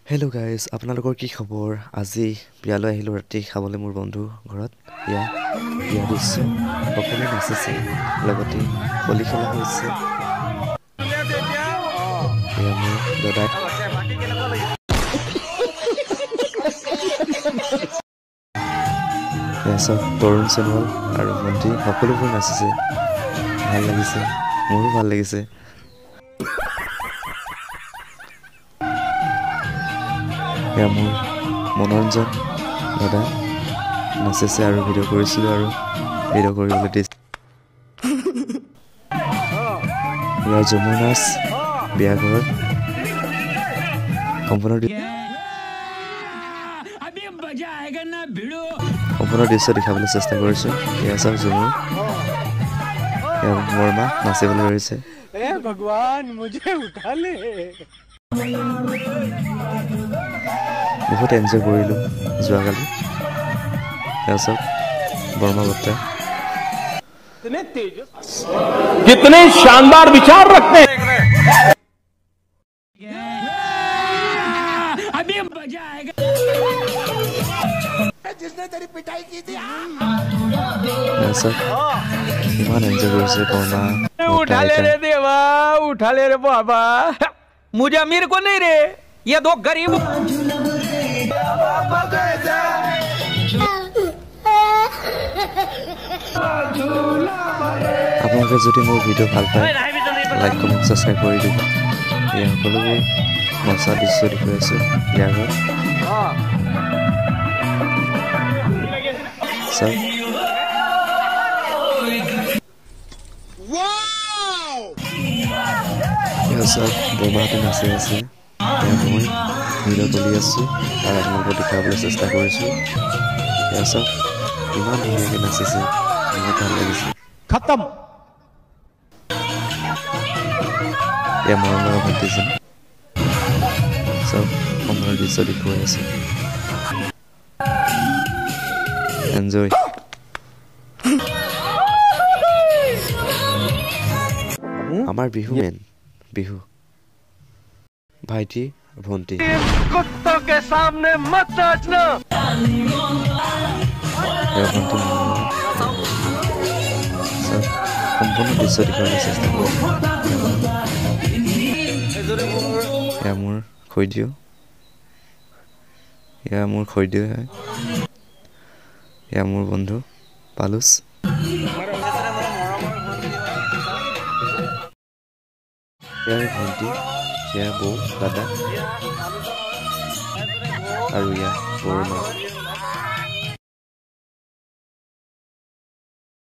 Hello' guys, আপোনালোকৰ কি খবৰ? আজি বিয়ালৈ আহিলোঁ ৰাতি খাবলৈ মোৰ বন্ধু ঘৰত। বিয়া দিছোঁ, সকলোৱে নাচিছে, লগতে হোলী খেলা হৈছে। এয়া মোৰ দাদাই। এয়া চব তৰুণ সোণোৱাল আৰু ভণ্টি সকলোবোৰ নাচিছে, ভাল লাগিছে, মোৰো ভাল লাগিছে। এয়া মোৰ মনোৰঞ্জন দাদা নাচিছে আৰু ভিডিঅ' কৰিছিলোঁ আৰু ভিডিঅ' কৰিবলৈ দিছে। ইয়াৰ ঝুমুৰ নাচ বিয়া ঘৰত সম্পূৰ্ণ দৃশ্য দেখাবলৈ চেষ্টা কৰিছোঁ। এয়া চব ঝুমুৰ, এয়া মোৰ মা নাচিবলৈ ধৰিছে। বহুত এনজয় কৰিলোঁ যোৱাকালি। এয়া চব বৰ্মা বৰ্তা। कितने शानदार विचार रखते हैं। अभी मजा आएगा। जिसने तेरी पिटाई की थी इमान एंजॉय কৰিছে বৰ্মা। उठा ले रे देवा, उठा ले रे बाबा। मुझे अमीर को नहीं रे, ये दो गरीब। আপোনালোকে যদি মোৰ ভিডিঅ' ভাল পায়, লাইক কমেণ্ট ছাবস্ক্ৰাইব কৰি দিব। এই সকলোবোৰ নচা দৃশ্য দেখুৱাই আছোঁ ইয়াৰ ঘৰত। চাওক, চাওক বৰমাহঁতে নাচি আছে। এয়া মই ভিডিঅ' তুলি আছোঁ আৰু আপোনালোকক দেখুৱাবলৈ চেষ্টা কৰিছোঁ। এয়া চাওক ইমান ধুনীয়াকৈ নাচিছে, বহুত ভাল লাগিছে। खत्म। এয়া মৰম লগা ভণ্টিজন, চব সময়ৰ দৃশ্য দেখুৱাই আছে। এনজয়। আমাৰ বিহু মেইন, বিহু ভাইটি ভণ্টি। সম্পূৰ্ণ দৃশ্য দেখুৱাবলৈ চেষ্টা কৰিছোঁ। এয়া মোৰ খৈদিও, এয়া মোৰ খৈদিও হয়। এয়া মোৰ বন্ধু পালুচ। এয়া ভণ্টি, এয়া বৌ দাদা আৰু এয়া বৰমা।